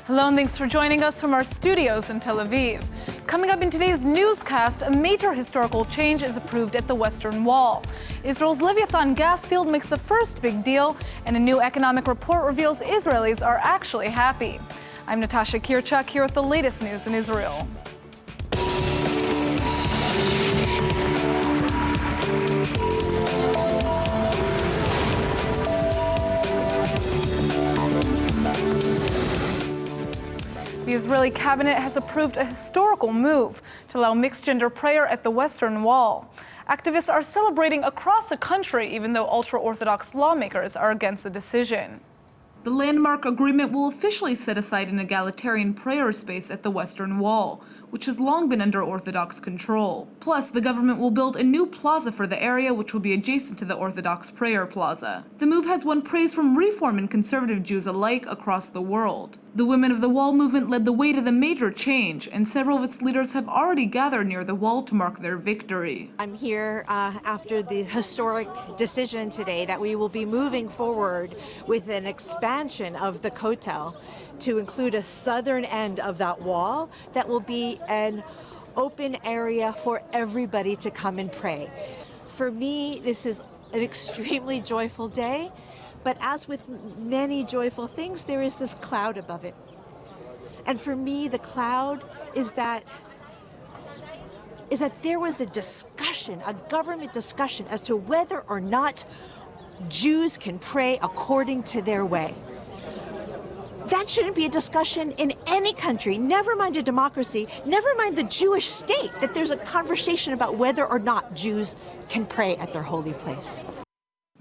Hello and thanks for joining us from our studios in Tel Aviv. Coming up in today's newscast, a major historical change is approved at the Western Wall. Israel's Leviathan gas field makes the first big deal, and a new economic report reveals Israelis are actually happy. I'm Natasha Kirchak here with the latest news in Israel. The Israeli cabinet has approved a historical move to allow mixed-gender prayer at the Western Wall. Activists are celebrating across the country, even though ultra-Orthodox lawmakers are against the decision. The landmark agreement will officially set aside an egalitarian prayer space at the Western Wall, which has long been under Orthodox control. Plus, the government will build a new plaza for the area, which will be adjacent to the Orthodox prayer plaza. The move has won praise from Reform and conservative Jews alike across the world. The Women of the Wall movement led the way to the major change, and several of its leaders have already gathered near the wall to mark their victory. I'm here after the historic decision today that we will be moving forward with an expansion of the Kotel to include a southern end of that wall that will be an open area for everybody to come and pray. For me, this is an extremely joyful day. But as with many joyful things, there is this cloud above it. And for me, the cloud is that there was a discussion, a government discussion as to whether or not Jews can pray according to their way. That shouldn't be a discussion in any country, never mind a democracy, never mind the Jewish state, that there's a conversation about whether or not Jews can pray at their holy place.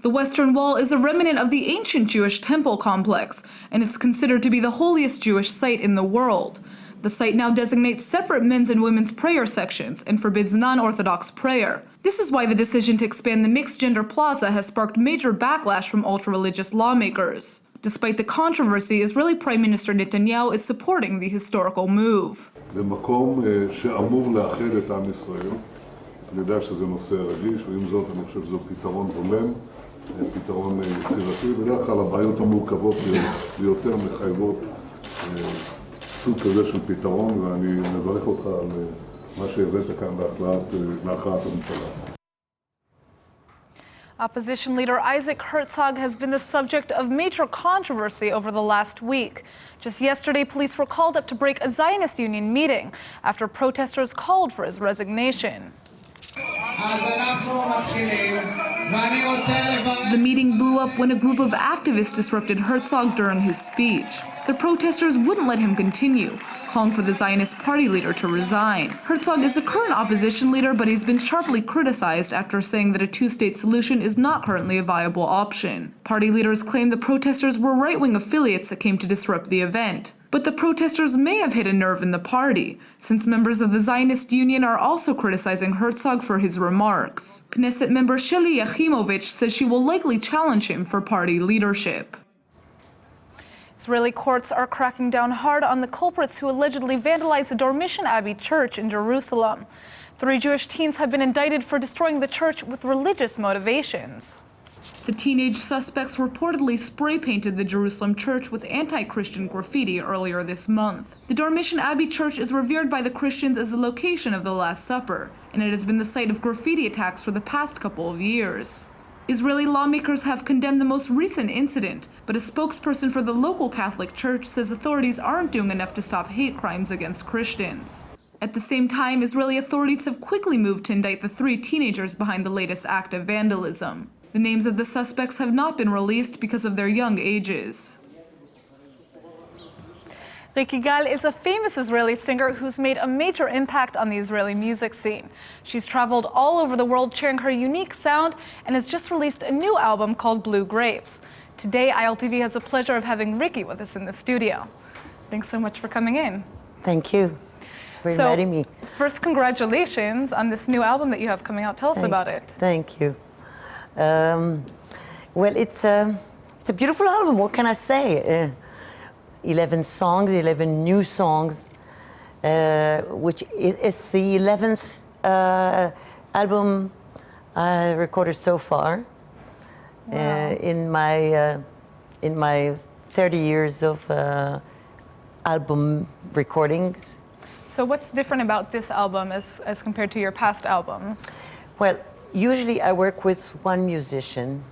The Western Wall is a remnant of the ancient Jewish temple complex, and it's considered to be the holiest Jewish site in the world. The site now designates separate men's and women's prayer sections and forbids non-Orthodox prayer. This is why the decision to expand the mixed-gender plaza has sparked major backlash from ultra-religious lawmakers. Despite the controversy, Israeli Prime Minister Netanyahu is supporting the historical move. במקום שאמור לאחד את עם ישראל, אני יודע שזה נושא רגיש, ועם זאת אני חושב שזה פתרון הולם. פתרון יצירתי, בדרך כלל הבעיות המורכבות ביותר מחייבות סוג כזה של פתרון, ואני מברך אותך על מה שהבאת כאן להכרעת הממשלה. Opposition leader Isaac Herzog has been the subject of major controversy over the last week. Just yesterday, police were called up to break a Zionist union meeting after protesters called for his resignation. The meeting blew up when a group of activists disrupted Herzog during his speech. The protesters wouldn't let him continue, calling for the Zionist party leader to resign. Herzog is the current opposition leader, but he's been sharply criticized after saying that a two-state solution is not currently a viable option. Party leaders claim the protesters were right-wing affiliates that came to disrupt the event. But the protesters may have hit a nerve in the party, since members of the Zionist Union are also criticizing Herzog for his remarks. Knesset member Sheli Yachimovich says she will likely challenge him for party leadership. Israeli courts are cracking down hard on the culprits who allegedly vandalized the Dormition Abbey Church in Jerusalem. 3 Jewish teens have been indicted for destroying the church with religious motivations. The teenage suspects reportedly spray-painted the Jerusalem church with anti-Christian graffiti earlier this month. The Dormition Abbey Church is revered by the Christians as the location of the Last Supper, and it has been the site of graffiti attacks for the past couple of years. Israeli lawmakers have condemned the most recent incident, but a spokesperson for the local Catholic Church says authorities aren't doing enough to stop hate crimes against Christians. At the same time, Israeli authorities have quickly moved to indict the 3 teenagers behind the latest act of vandalism. The names of the suspects have not been released because of their young ages. Riki Gal is a famous Israeli singer who's made a major impact on the Israeli music scene. She's traveled all over the world sharing her unique sound and has just released a new album called Blue Grapes. Today, ILTV has the pleasure of having Riki with us in the studio. Thanks so much for coming in. Thank you for inviting me. First, congratulations on this new album that you have coming out. Tell us about it. Thank you. Well, it's a beautiful album. What can I say? 11 songs, 11 new songs, which is the 11th album I recorded so far. Wow. In my 30 years of album recordings. So what's different about this album as compared to your past albums? Well, usually I work with one musician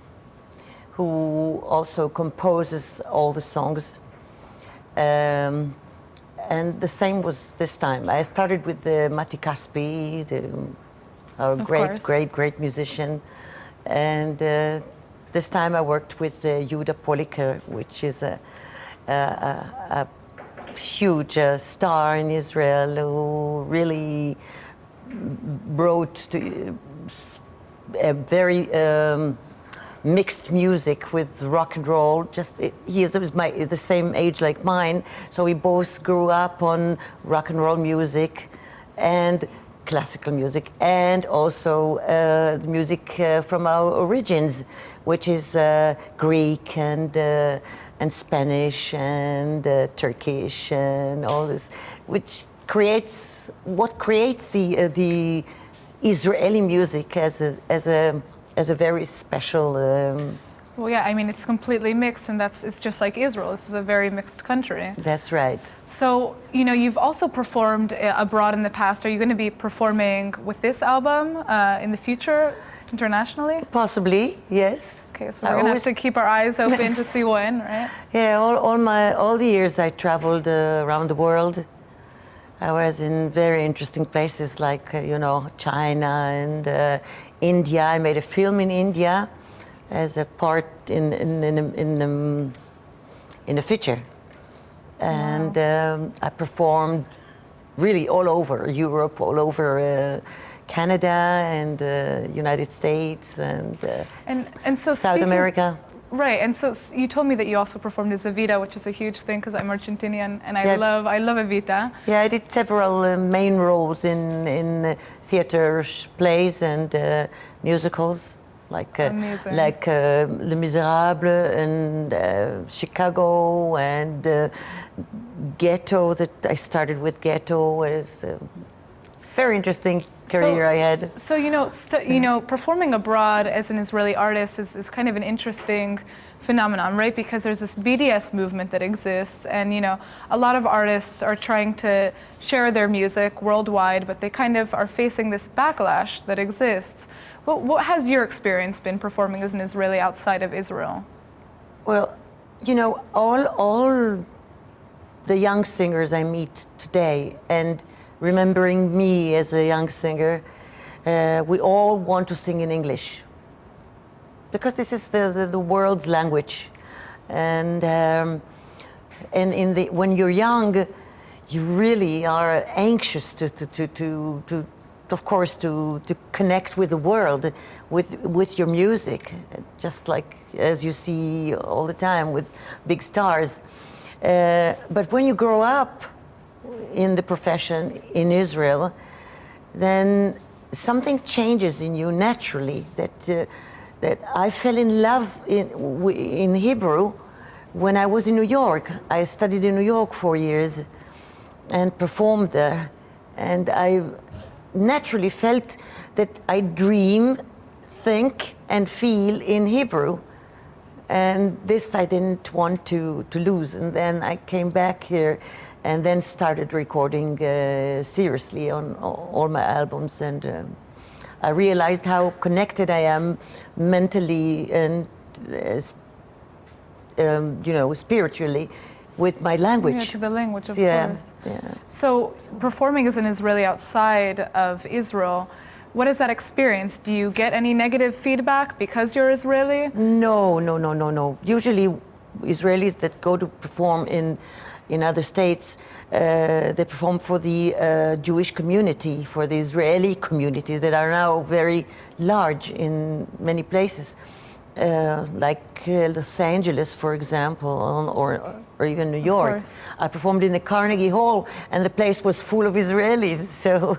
who also composes all the songs. And the same was this time. I started with Matti Kaspi, our great musician. And this time I worked with Judah Poliker, which is a huge star in Israel who really brought to a very mixed music with rock and roll. He is the same age like mine, so we both grew up on rock and roll music and classical music, and also the music from our origins, which is Greek and Spanish and Turkish and all this, which creates the Israeli music as a very special. Well, yeah, I mean, it's completely mixed, and it's just like Israel. This is a very mixed country. That's right. So, you've also performed abroad in the past. Are you going to be performing with this album in the future, internationally? Possibly, yes. Okay, so we're going to have to keep our eyes open to see when, right? Yeah, all the years I traveled around the world. I was in very interesting places like, China and India. I made a film in India as a part in a feature. And I performed really all over Europe, all over Canada and United States and so South America. Right, and so you told me that you also performed as Evita, which is a huge thing because I'm Argentinian and I love Evita. Yeah, I did several main roles in theater plays and musicals like Les Miserables and Chicago and Ghetto. That I started with Ghetto as very interesting career I had. So performing abroad as an Israeli artist is kind of an interesting phenomenon, right? Because there's this BDS movement that exists, and a lot of artists are trying to share their music worldwide, but they kind of are facing this backlash that exists. What has your experience been performing as an Israeli outside of Israel? Well, all the young singers I meet today, and remembering me as a young singer, we all want to sing in English because this is the world's language, and when you're young, you really are anxious to of course to connect with the world with your music, just like as you see all the time with big stars. But when you grow up in the profession in Israel, then something changes in you naturally. That I fell in love in Hebrew when I was in New York. I studied in New York 4 years and performed there, and I naturally felt that I dream, think, and feel in Hebrew. And this I didn't want to lose. And then I came back here and then started recording seriously on all my albums. And I realized how connected I am mentally and spiritually with my language. Yeah, to the language, of course. Yeah. So performing as an Israeli outside of Israel, what is that experience? Do you get any negative feedback because you're Israeli? No. Usually Israelis that go to perform in other states, they perform for the Jewish community, for the Israeli communities that are now very large in many places, like Los Angeles, for example, or even New York. I performed in the Carnegie Hall, and the place was full of Israelis, so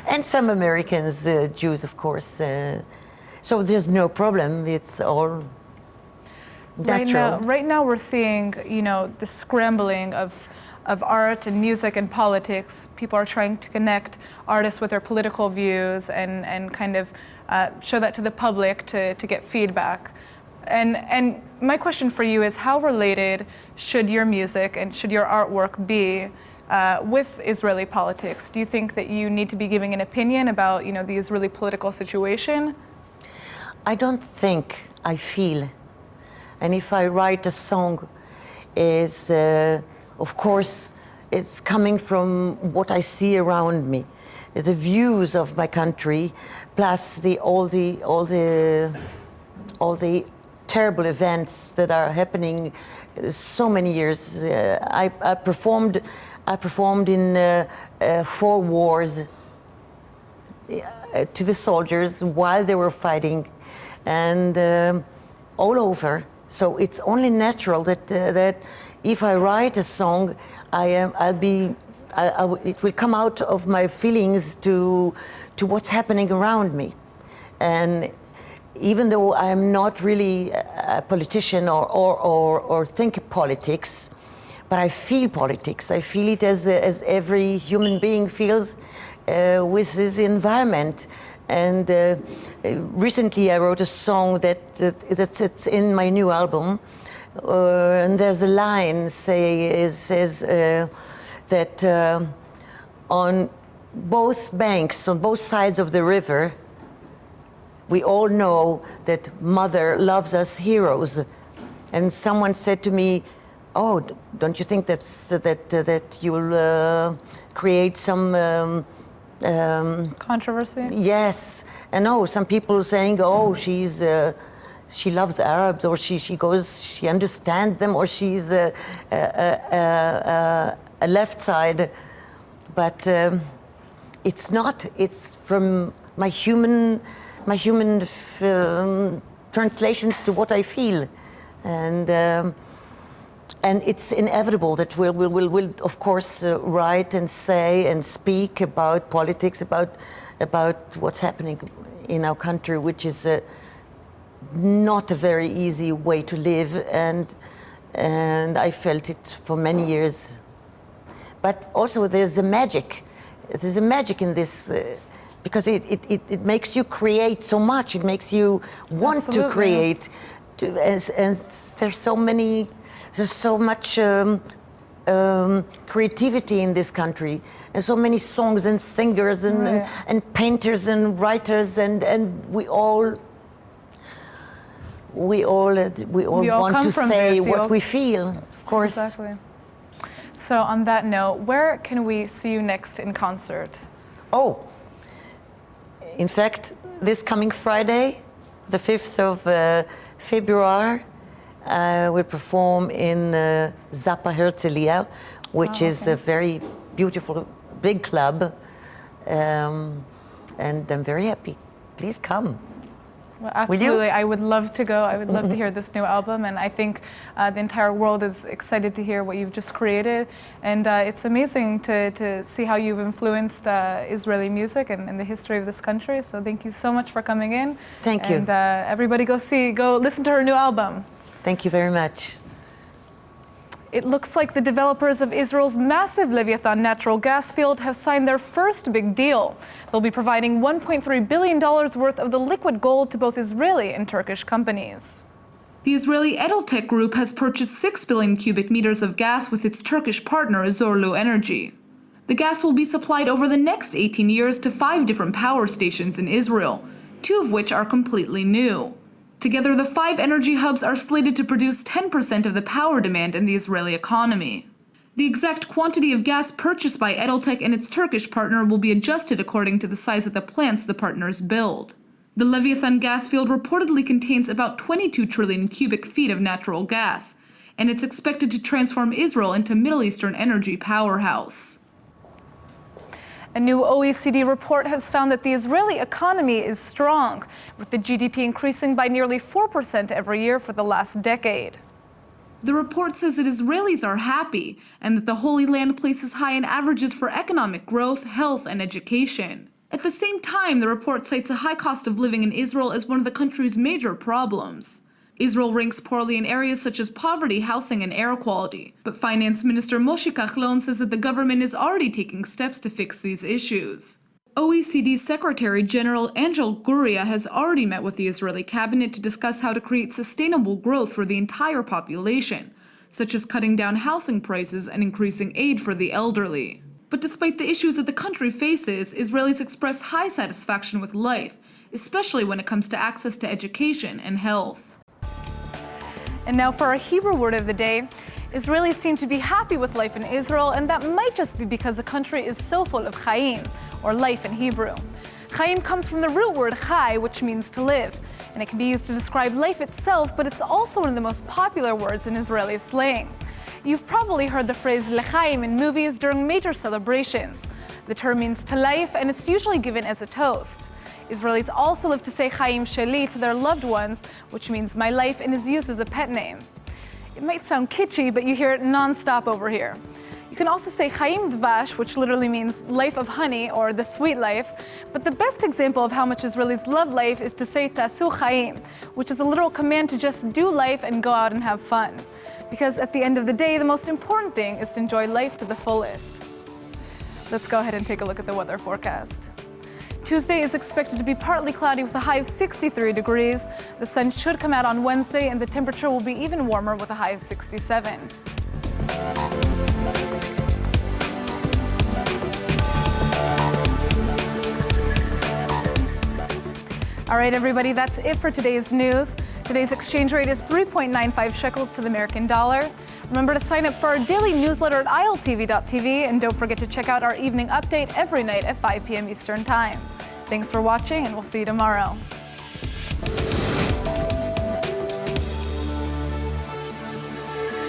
and some Americans, Jews, of course. So there's no problem. It's all natural. Right now we're seeing, the scrambling of art and music and politics. People are trying to connect artists with their political views and kind of show that to the public to get feedback. And my question for you is, how related should your music and should your artwork be with Israeli politics? Do you think that you need to be giving an opinion about, the Israeli political situation? I don't think, I feel. And if I write a song, is of course it's coming from what I see around me, the views of my country, plus all the terrible events that are happening so many years. I performed in 4 wars to the soldiers while they were fighting, and all over. So it's only natural that if I write a song, it will come out of my feelings to what's happening around me. And even though I'm not really a politician or think politics, but I feel politics. I feel it as every human being feels with his environment. And recently I wrote a song that's in my new album, and there's a line says that on both banks, on both sides of the river, we all know that Mother loves us heroes. And someone said to me, "Oh, don't you think that you'll create some controversy?" Yes, and some people saying, "Oh, she loves Arabs, or she understands them, or she's a left side," but it's not. It's from my human translations to what I feel, and it's inevitable that we'll of course write and say and speak about politics, about what's happening in our country, which is not a very easy way to live, and I felt it for many years. But also there's a magic. There's a magic in this. Because it makes you create so much. It makes you want Absolutely. to create, and there's so much creativity in this country, and so many songs and singers and painters and writers, and we all want to say what we feel, of course. Exactly. So on that note, where can we see you next in concert? Oh. In fact, this coming Friday, the 5th of February, we'll perform in Zappa Herzliya, which is a very beautiful, big club, and I'm very happy. Please come. Well, absolutely. I would love to go. I would love to hear this new album, and I think the entire world is excited to hear what you've just created. And it's amazing to see how you've influenced Israeli music and the history of this country. So thank you so much for coming in. Thank you. And everybody go listen to her new album. Thank you very much. It looks like the developers of Israel's massive Leviathan natural gas field have signed their first big deal. They'll be providing $1.3 billion worth of the liquid gold to both Israeli and Turkish companies. The Israeli Edeltech Group has purchased 6 billion cubic meters of gas with its Turkish partner Zorlu Energy. The gas will be supplied over the next 18 years to 5 different power stations in Israel, 2 of which are completely new. Together, the 5 energy hubs are slated to produce 10% of the power demand in the Israeli economy. The exact quantity of gas purchased by Edeltech and its Turkish partner will be adjusted according to the size of the plants the partners build. The Leviathan gas field reportedly contains about 22 trillion cubic feet of natural gas, and it's expected to transform Israel into Middle Eastern energy powerhouse. A new OECD report has found that the Israeli economy is strong, with the GDP increasing by nearly 4% every year for the last decade. The report says that Israelis are happy and that the Holy Land places high in averages for economic growth, health, and education. At the same time, the report cites a high cost of living in Israel as one of the country's major problems. Israel ranks poorly in areas such as poverty, housing, and air quality, but Finance Minister Moshe Kahlon says that the government is already taking steps to fix these issues. OECD Secretary General Angel Gurria has already met with the Israeli cabinet to discuss how to create sustainable growth for the entire population, such as cutting down housing prices and increasing aid for the elderly. But despite the issues that the country faces, Israelis express high satisfaction with life, especially when it comes to access to education and health. And now for our Hebrew word of the day. Israelis seem to be happy with life in Israel, and that might just be because the country is so full of chaim, or life in Hebrew. Chaim comes from the root word chai, which means to live, and it can be used to describe life itself, but it's also one of the most popular words in Israeli slang. You've probably heard the phrase lechaim in movies during major celebrations. The term means to life, and it's usually given as a toast. Israelis also live to say chaim sheli to their loved ones, which means my life, and is used as a pet name. It might sound kitschy, but you hear it non-stop over here. You can also say chaim dvash, which literally means life of honey or the sweet life. But the best example of how much Israelis love life is to say tasu chaim, which is a literal command to just do life and go out and have fun. Because at the end of the day, the most important thing is to enjoy life to the fullest. Let's go ahead and take a look at the weather forecast. Tuesday is expected to be partly cloudy with a high of 63 degrees. The sun should come out on Wednesday, and the temperature will be even warmer with a high of 67. All right, everybody, that's it for today's news. Today's exchange rate is 3.95 shekels to the American dollar. Remember to sign up for our daily newsletter at ILTV.tv, and don't forget to check out our evening update every night at 5 p.m. Eastern Time. Thanks for watching, and we'll see you tomorrow.